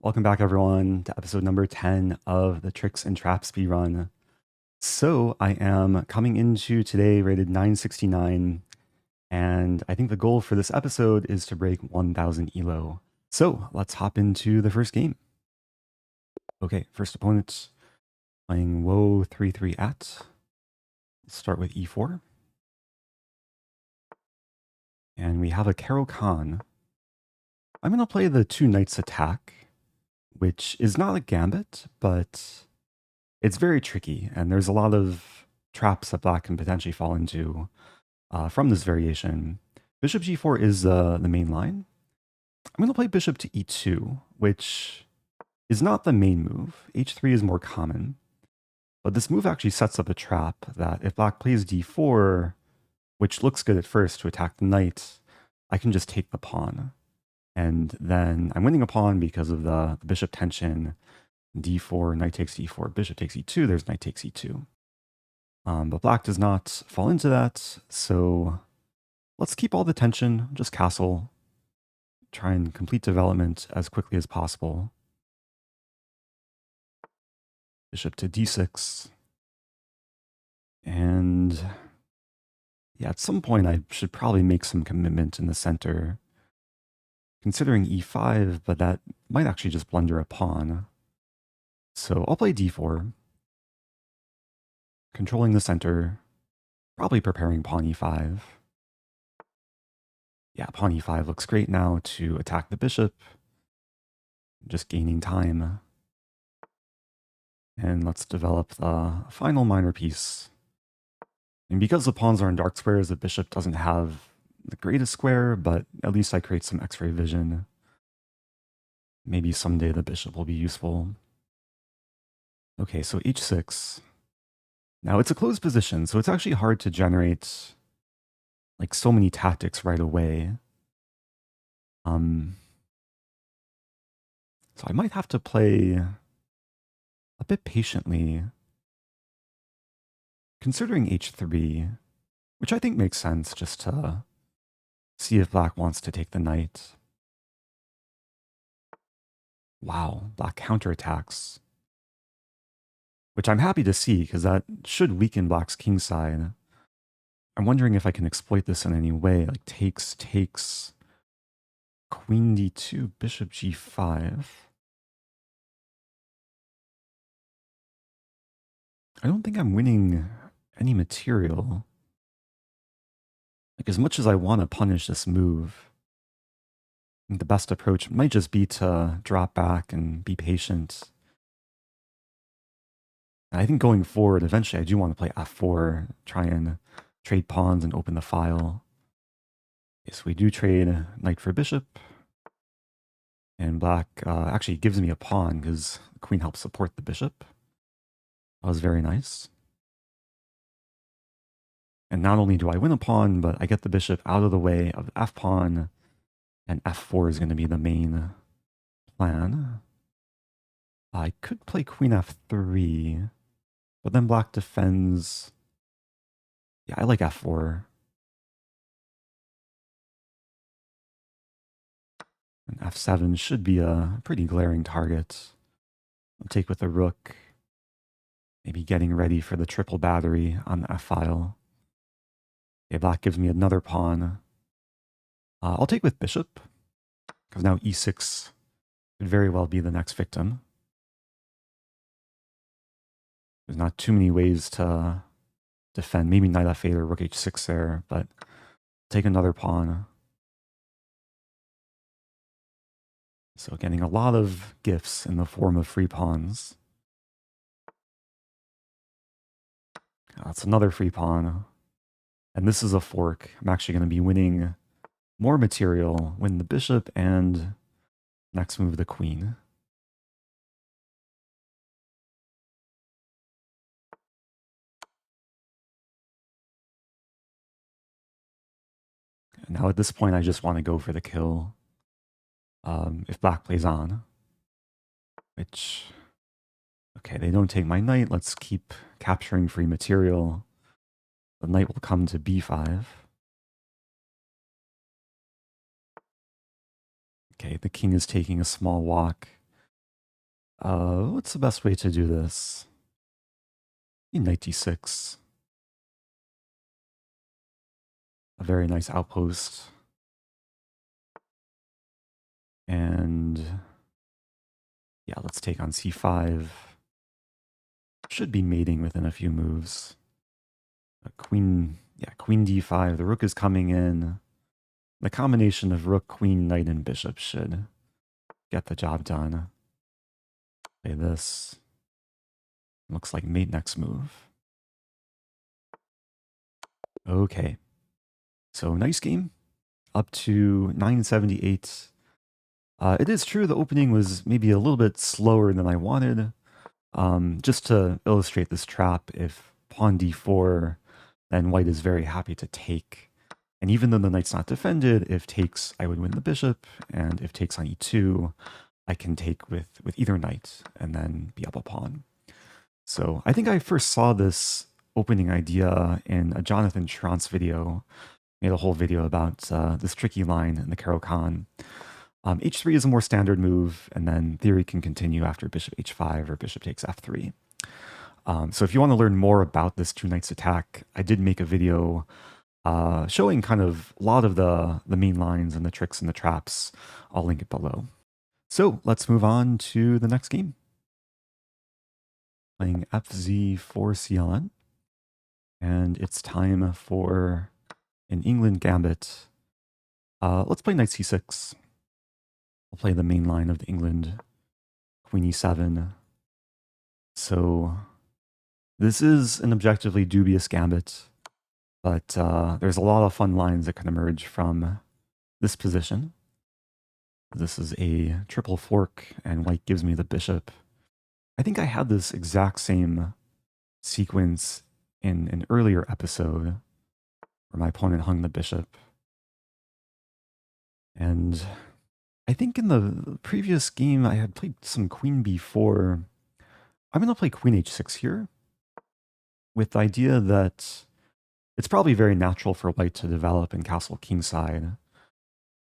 Welcome back, everyone, to episode number 10 of the Tricks and Traps Speedrun. So, I am coming into today rated 969, and I think the goal for this episode is to break 1000 elo. So, let's hop into the first game. Okay, first opponent playing Woe 3-3 at. Let's start with e4. And we have a Caro Kann. I'm going to play the 2 knights attack, which is not a Gambit, but it's very tricky, and there's a lot of traps that black can potentially fall into from this variation. Bishop g4 is the main line. I'm going to play bishop to e2, which is not the main move. h3 is more common, but this move actually sets up a trap that if black plays d4, which looks good at first to attack the knight, I can just take the pawn. And then I'm winning a pawn because of the bishop tension. D4, knight takes e4, bishop takes e2, there's knight takes e2. But black does not fall into that, so let's keep all the tension, just castle, try and complete development as quickly as possible. Bishop to d6. And yeah, at some point I should probably make some commitment in the center, considering e5, but that might actually just blunder a pawn. So I'll play d4, controlling the center, probably preparing pawn e5. Yeah, pawn e5 looks great now to attack the bishop, just gaining time. And let's develop the final minor piece. And because the pawns are in dark squares, the bishop doesn't have the greatest square, but at least I create some X-ray vision. Maybe someday the bishop will be useful. Okay, so h6. Now it's a closed position, so it's actually hard to generate like so many tactics right away. So I might have to play a bit patiently, considering h3, which I think makes sense just to see if black wants to take the knight. Wow, black counterattacks, which I'm happy to see because that should weaken black's kingside. I'm wondering if I can exploit this in any way, like takes, queen d2, bishop g5. I don't think I'm winning any material. Like, as much as I want to punish this move, I think the best approach might just be to drop back and be patient. And I think going forward, eventually I do want to play f4, try and trade pawns and open the file. Okay, so we do trade knight for bishop. And black actually gives me a pawn because the queen helps support the bishop. That was very nice. And not only do I win a pawn, but I get the bishop out of the way of the f pawn, and f4 is going to be the main plan. I could play queen f3, but then black defends. Yeah, I like f4. And f7 should be a pretty glaring target. I'll take with the rook, maybe getting ready for the triple battery on the f-file. Okay, black gives me another pawn. I'll take with bishop, because now e6 could very well be the next victim. There's not too many ways to defend. Maybe knight f8 or rook h6 there, but take another pawn. So getting a lot of gifts in the form of free pawns. That's another free pawn. And this is a fork. I'm actually going to be winning more material, win the bishop, and next move the queen. And now at this point, I just want to go for the kill. If black plays on, which, okay, they don't take my knight. Let's keep capturing free material. The knight will come to b5. Okay, the king is taking a small walk. What's the best way to do this? Knight d6. A very nice outpost. And yeah, let's take on c5. Should be mating within a few moves. Queen d5. The rook is coming in. The combination of rook, queen, knight, and bishop should get the job done. Play this. Looks like mate next move. Okay. So nice game. Up to 978. It is true the opening was maybe a little bit slower than I wanted. Just to illustrate this trap, if pawn d4, then white is very happy to take. And even though the knight's not defended, if takes, I would win the bishop, and if takes on e2, I can take with either knight and then be up a pawn. So I think I first saw this opening idea in a Jonathan Schrantz video. Made a whole video about this tricky line in the Caro Kann. H3 is a more standard move, and then theory can continue after bishop h5 or bishop takes f3. So if you want to learn more about this two knights attack, I did make a video showing kind of a lot of the main lines and the tricks and the traps. I'll link it below. So let's move on to the next game. Playing FZ4 CLN. And it's time for an Englund Gambit. Let's play knight c6. I'll play the main line of the Englund, queen e7. So this is an objectively dubious gambit, but there's a lot of fun lines that can emerge from this position. This is a triple fork, and white gives me the bishop. I think I had this exact same sequence in an earlier episode where my opponent hung the bishop. And I think in the previous game I had played some queen b4. I'm going to play queen h6 here with the idea that it's probably very natural for white to develop in castle kingside.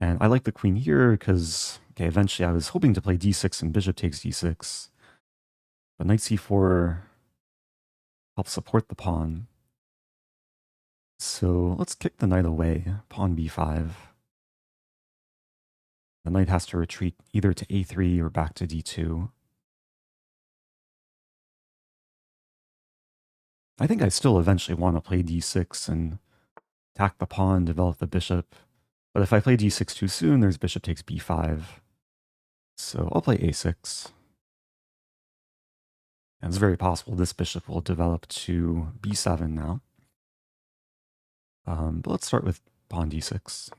And I like the queen here because, okay, eventually I was hoping to play d6 and bishop takes d6. But knight c4 helps support the pawn. So let's kick the knight away, pawn b5. The knight has to retreat either to a3 or back to d2. I think I still eventually want to play d6 and attack the pawn, develop the bishop. But if I play d6 too soon, there's bishop takes b5. So I'll play a6. And it's very possible this bishop will develop to b7 now. But let's start with pawn d6.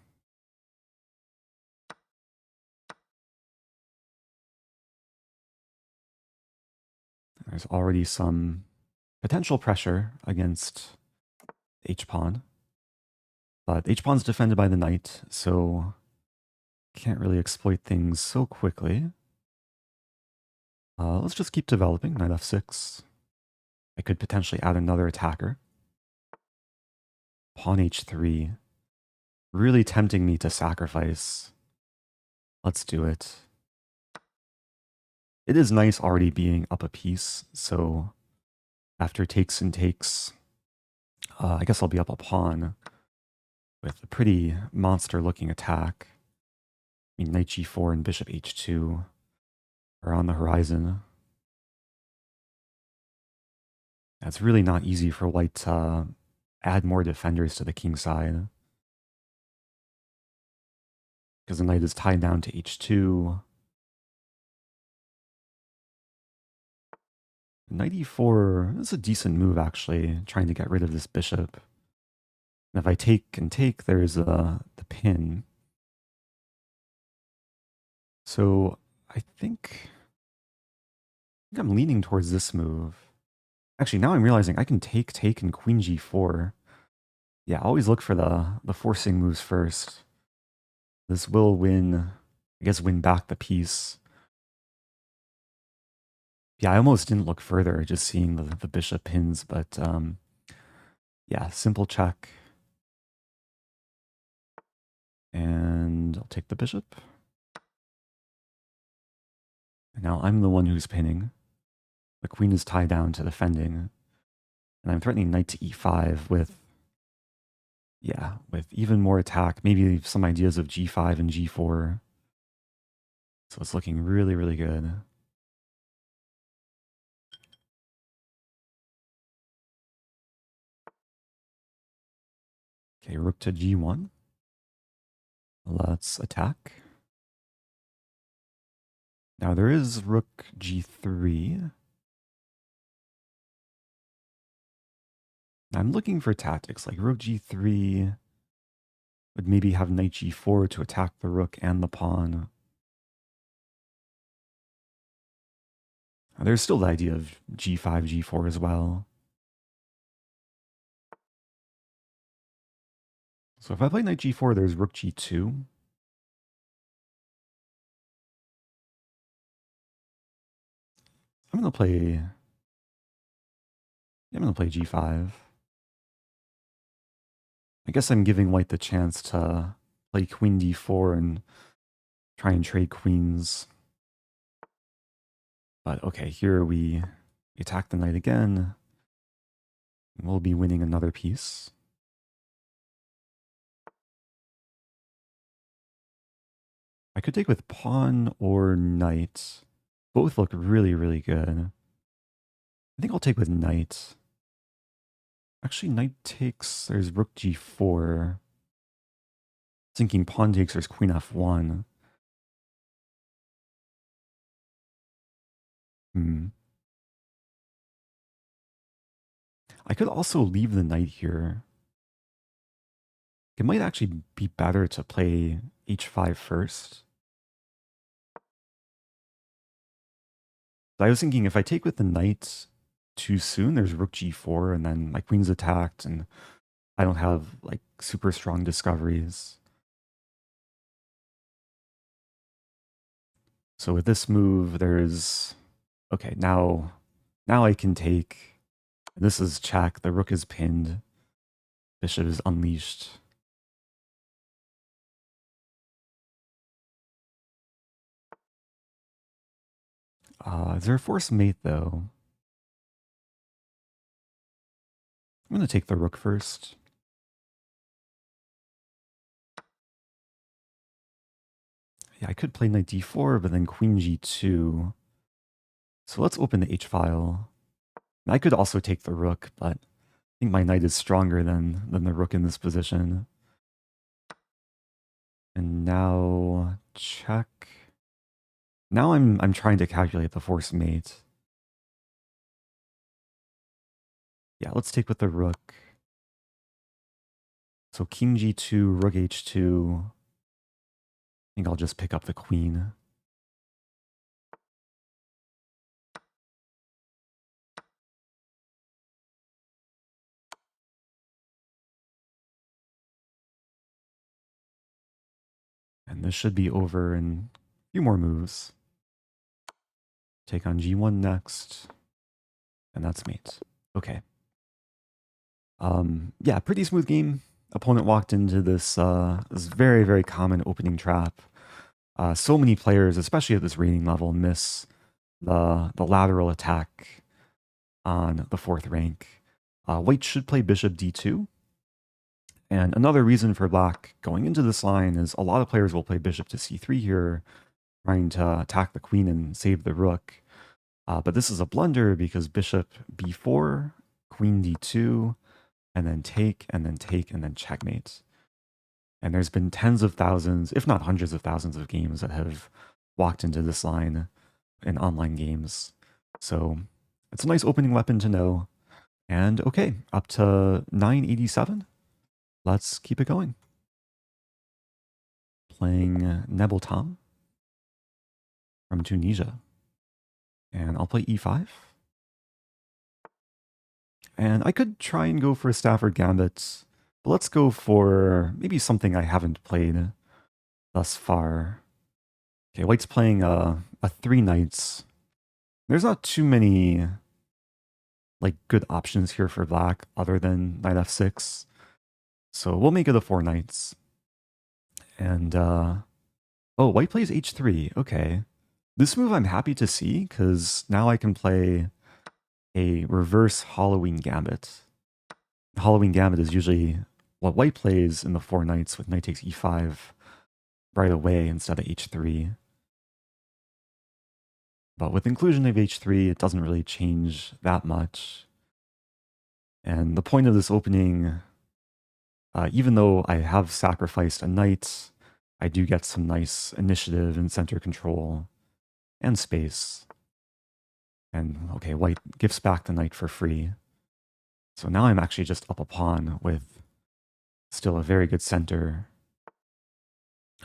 There's already some potential pressure against h-pawn. But h-pawn's defended by the knight, so can't really exploit things so quickly. Let's just keep developing, knight f6. I could potentially add another attacker. Pawn h3. Really tempting me to sacrifice. Let's do it. It is nice already being up a piece, so after takes and takes, I guess I'll be up a pawn with a pretty monster-looking attack. I mean, knight g4 and bishop h2 are on the horizon. It's really not easy for white to add more defenders to the king side, because the knight is tied down to h2. Knight e4 is a decent move, actually, trying to get rid of this bishop. And if I take and take, there's the pin. So I think I'm leaning towards this move. Actually, now I'm realizing I can take, and queen g4. Yeah, always look for the forcing moves first. This will win, I guess, win back the piece. Yeah, I almost didn't look further, just seeing the bishop pins, but yeah, simple check. And I'll take the bishop. And now I'm the one who's pinning. The queen is tied down to defending. And I'm threatening knight to e5 with, yeah, with even more attack. Maybe some ideas of g5 and g4. So it's looking really, really good. Okay, rook to g1. Let's attack. Now there is rook g3. I'm looking for tactics like rook g3 would maybe have knight g4 to attack the rook and the pawn. There's still the idea of g5, g4 as well. So if I play knight g4, there's rook g2. I'm gonna play g5. I guess I'm giving white the chance to play queen d4 and try and trade queens. But okay, here we attack the knight again. We'll be winning another piece. I could take with pawn or knight. Both look really, really good. I think I'll take with knight. Actually, knight takes, there's rook g4. Thinking pawn takes, there's queen f1. I could also leave the knight here. It might actually be better to play h5 first. But I was thinking if I take with the knight too soon, there's rook g4, and then my queen's attacked, and I don't have like super strong discoveries. So with this move, there's okay, now I can take. This is check. The rook is pinned. Bishop is unleashed. Is there a forced mate though? I'm gonna take the rook first. Yeah, I could play knight d4, but then queen g2. So let's open the h file. I could also take the rook, but I think my knight is stronger than the rook in this position. And now check. Now I'm trying to calculate the forced mate. Yeah, let's take with the rook. So king g2, rook h2. I think I'll just pick up the queen. And this should be over in a few more moves. Take on g1 next. And that's mate. Okay. Yeah, pretty smooth game. Opponent walked into this this very, very common opening trap. So many players, especially at this rating level, miss the lateral attack on the 4th rank. White should play bishop d2. And another reason for black going into this line is a lot of players will play bishop to c3 here, trying to attack the queen and save the rook. But this is a blunder because bishop b4, queen d2, and then take, and then take, and then checkmate. And there's been tens of thousands, if not hundreds of thousands of games that have walked into this line in online games. So it's a nice opening weapon to know. And okay, up to 987. Let's keep it going. Playing Nebeltam from Tunisia. And I'll play e5. And I could try and go for a Stafford Gambit, but let's go for maybe something I haven't played thus far. Okay, white's playing a 3 knights. There's not too many like good options here for black other than knight f6. So we'll make it a 4 knights. And oh, white plays h3. Okay. This move I'm happy to see, because now I can play a reverse Halloween Gambit. Halloween Gambit is usually what white plays in the 4 knights with knight takes e5 right away instead of h3. But with inclusion of h3, it doesn't really change that much. And the point of this opening, even though I have sacrificed a knight, I do get some nice initiative and center control and space. And okay, white gives back the knight for free. So now I'm actually just up a pawn with still a very good center.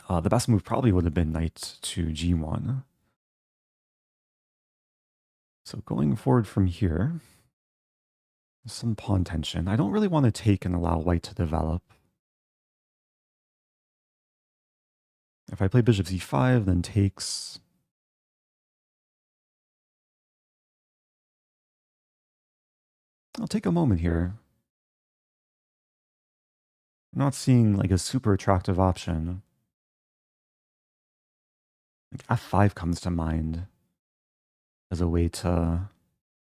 The best move probably would have been knight to g1. So going forward from here, some pawn tension. I don't really want to take and allow white to develop. If I play bishop c5, then takes. I'll take a moment here. I'm not seeing like a super attractive option. Like f5 comes to mind as a way to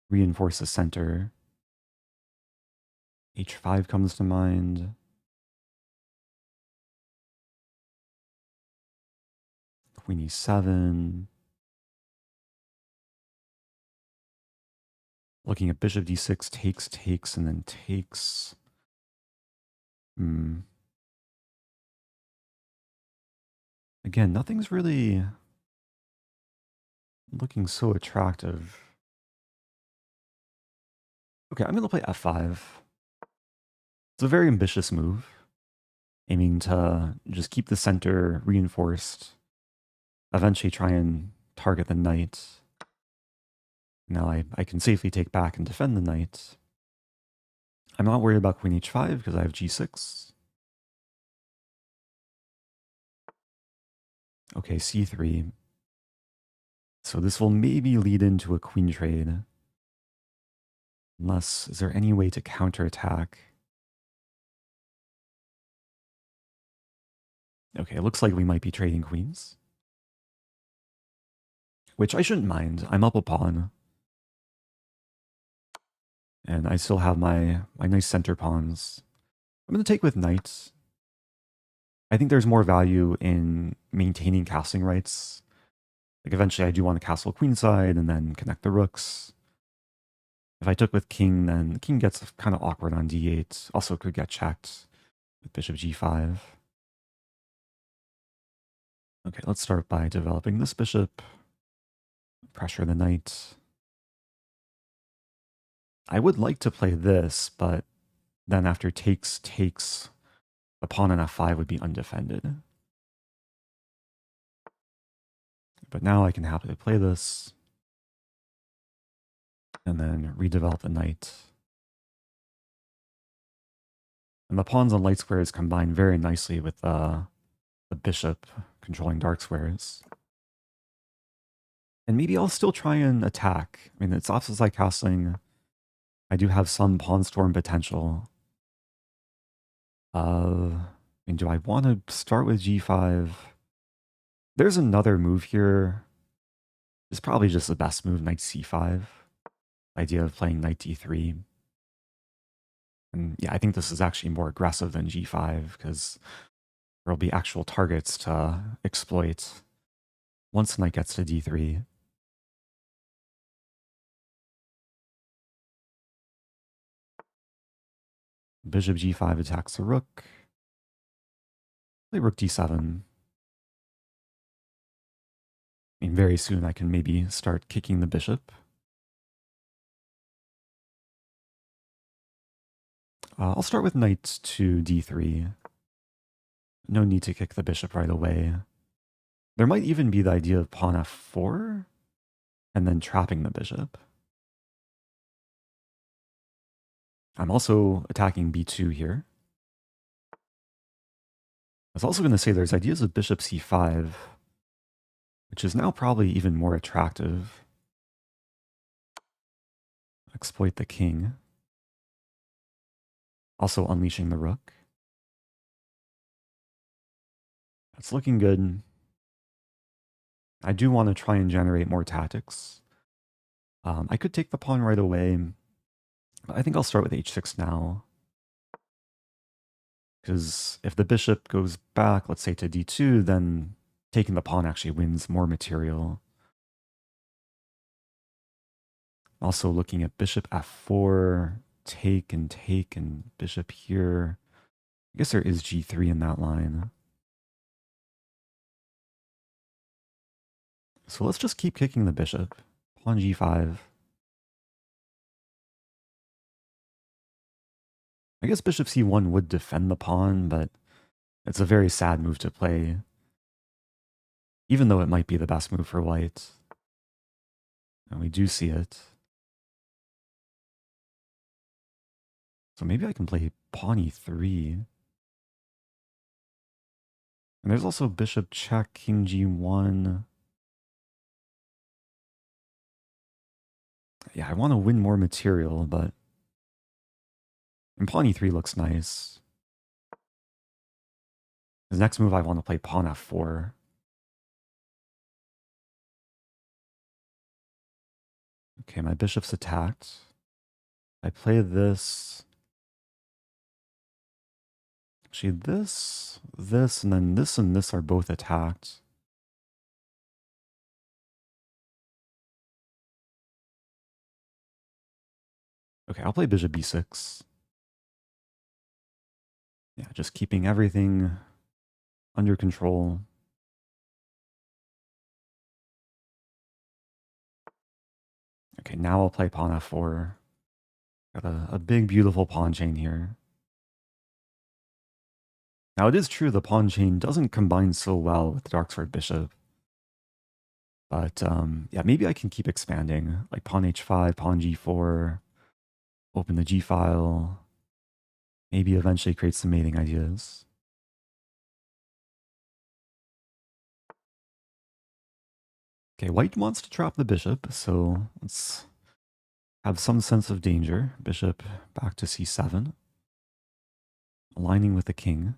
reinforce the center. h5 comes to mind. Queen e7. Looking at bishop d6, takes, and then takes. Again, nothing's really looking so attractive. Okay, I'm going to play f5. It's a very ambitious move, aiming to just keep the center reinforced, eventually try and target the knight. Now I can safely take back and defend the knight. I'm not worried about queen h5 because I have g6. Okay, c3. So this will maybe lead into a queen trade. Unless, is there any way to counterattack? Okay, it looks like we might be trading queens. Which I shouldn't mind. I'm up a pawn. And I still have my nice center pawns. I'm going to take with knights. I think there's more value in maintaining castling rights. Like eventually I do want to castle queenside and then connect the rooks. If I took with king, then the king gets kind of awkward on d8. Also could get checked with bishop g5. Okay, let's start by developing this bishop. Pressure the knight. I would like to play this, but then after takes, the pawn on f5 would be undefended. But now I can happily play this. And then redevelop the knight. And the pawns on light squares combine very nicely with the bishop controlling dark squares. And maybe I'll still try and attack. I mean, it's opposite side castling. I do have some pawn storm potential. And do I want to start with g5? There's another move here. It's probably just the best move, knight c5. Idea of playing knight d3. And yeah, I think this is actually more aggressive than g5 because there'll be actual targets to exploit once the knight gets to d3. Bishop g5 attacks the rook. Play rook d7. I mean, very soon I can maybe start kicking the bishop. I'll start with knight to d3. No need to kick the bishop right away. There might even be the idea of pawn f4 and then trapping the bishop. I'm also attacking b2 here. I was also going to say there's ideas of bishop c5, which is now probably even more attractive. Exploit the king. Also unleashing the rook. That's looking good. I do want to try and generate more tactics. I could take the pawn right away, but I think I'll start with h6 now. Because if the bishop goes back, let's say to d2, then taking the pawn actually wins more material. Also looking at bishop f4, take, and bishop here. I guess there is g3 in that line. So let's just keep kicking the bishop. Pawn g5. I guess bishop c1 would defend the pawn, but it's a very sad move to play. Even though it might be the best move for white. And we do see it. So maybe I can play pawn e3. And there's also bishop check, king g1. Yeah, I want to win more material, but... And pawn e3 looks nice. The next move I want to play pawn f4. Okay, my bishop's attacked. I play this. Actually, this, and then this and this are both attacked. Okay, I'll play bishop b6. Yeah, just keeping everything under control. Okay, now I'll play pawn f4. Got a big, beautiful pawn chain here. Now, it is true the pawn chain doesn't combine so well with the dark sword bishop. But, yeah, maybe I can keep expanding. Like pawn h5, pawn g4, open the g file. Maybe eventually create some mating ideas. Okay, white wants to trap the bishop, so let's have some sense of danger. Bishop back to c7. Aligning with the king.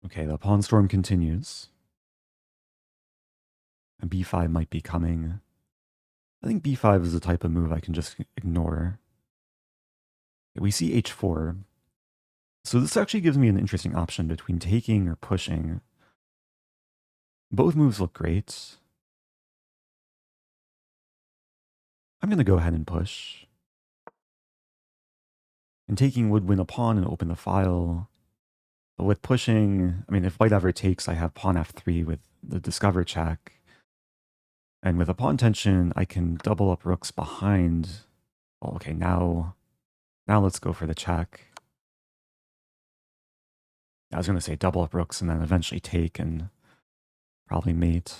Okay, the pawn storm continues. And b5 might be coming. I think b5 is the type of move I can just ignore. We see h4. So this actually gives me an interesting option between taking or pushing. Both moves look great. I'm going to go ahead and push. And taking would win a pawn and open the file. But with pushing, I mean, if white ever takes, I have pawn f3 with the discover check. And with a pawn tension, I can double up rooks behind. Oh, okay, now let's go for the check. I was going to say double up rooks and then eventually take and probably mate.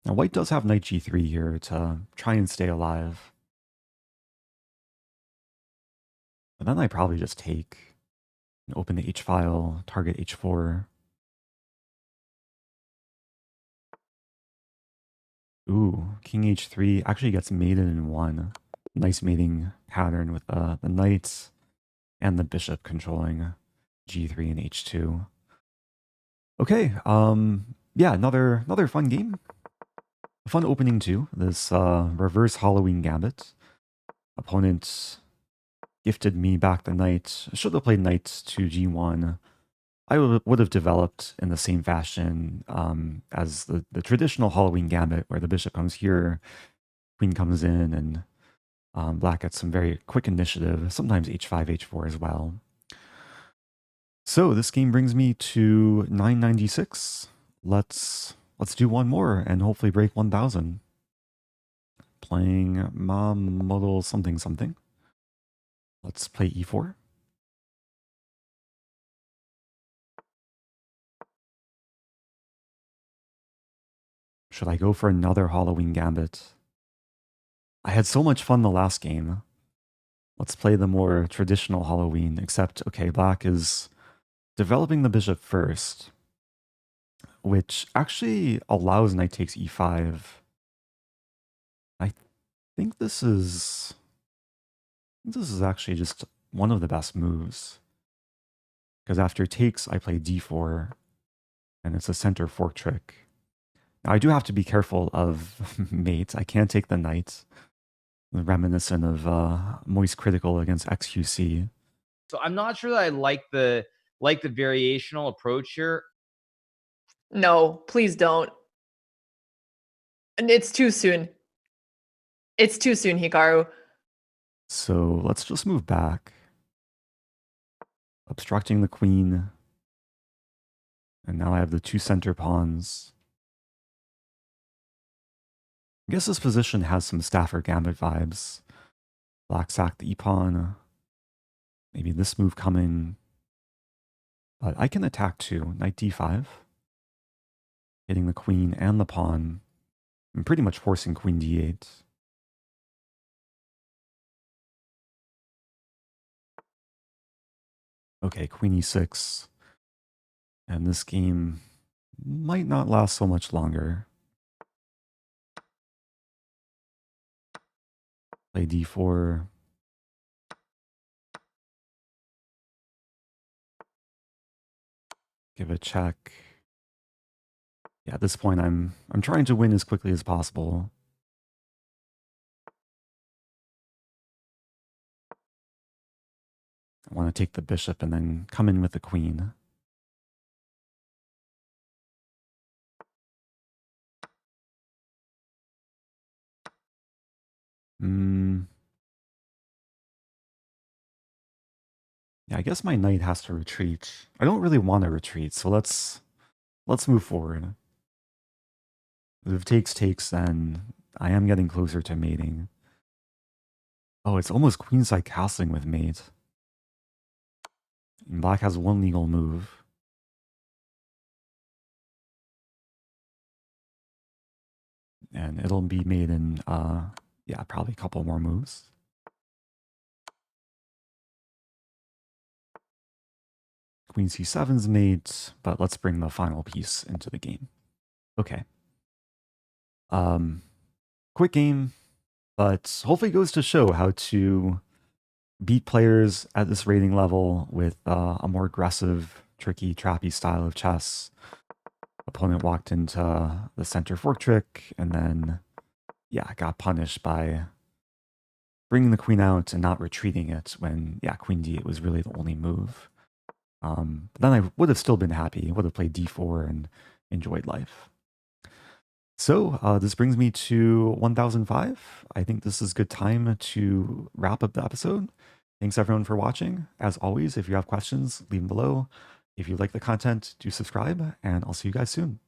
Now white does have knight g3 here to try and stay alive. But then I probably just take and open the h file, target h4. Ooh, king h3 actually gets mated in one. Nice mating pattern with the knight and the bishop controlling g3 and h2. Okay, yeah, another fun game. A fun opening too. This reverse Halloween Gambit. Opponent gifted me back the knight. I should have played knight to g1. I would have developed in the same fashion as the traditional Halloween Gambit, where the bishop comes here, queen comes in, and black gets some very quick initiative, sometimes h5, h4 as well. So this game brings me to 996. Let's do one more and hopefully break 1000. Playing mom model something something. Let's play e4. Should I go for another Halloween Gambit? I had so much fun the last game. Let's play the more traditional Halloween, except, okay, black is developing the bishop first, which actually allows knight takes e5. think this is actually just one of the best moves. Because after takes, I play d4, and it's a center fork trick. Now, I do have to be careful of mate. I can't take the knight, reminiscent of Moist Critical against XQC. So I'm not sure that I like the variational approach here. No, please don't. And it's too soon. It's too soon, Hikaru. So let's just move back. Obstructing the queen. And now I have the 2 center pawns. I guess this position has some Stafford Gambit vibes. Black sack the e-pawn. Maybe this move coming. But I can attack too. Knight d5. Hitting the queen and the pawn. I'm pretty much forcing queen d8. Okay, queen e6. And this game might not last so much longer. Play d4. Give a check. Yeah, at this point I'm trying to win as quickly as possible. I want to take the bishop and then come in with the queen. Yeah, I guess my knight has to retreat. I don't really want to retreat, so let's move forward. If takes, then I am getting closer to mating. Oh, it's almost queenside castling with mate. And black has one legal move. And it'll be made in, yeah, probably a couple more moves. Queen c7's mate, but let's bring the final piece into the game. Okay. Quick game, but hopefully it goes to show how to beat players at this rating level with a more aggressive, tricky, trappy style of chess. Opponent walked into the center fork trick, and then, yeah, got punished by bringing the queen out and not retreating it when, yeah, queen d8 was really the only move. But then I would have still been happy, would have played d4 and enjoyed life. So this brings me to 1005. I think this is a good time to wrap up the episode. Thanks everyone for watching. As always, if you have questions, leave them below. If you like the content, do subscribe, and I'll see you guys soon.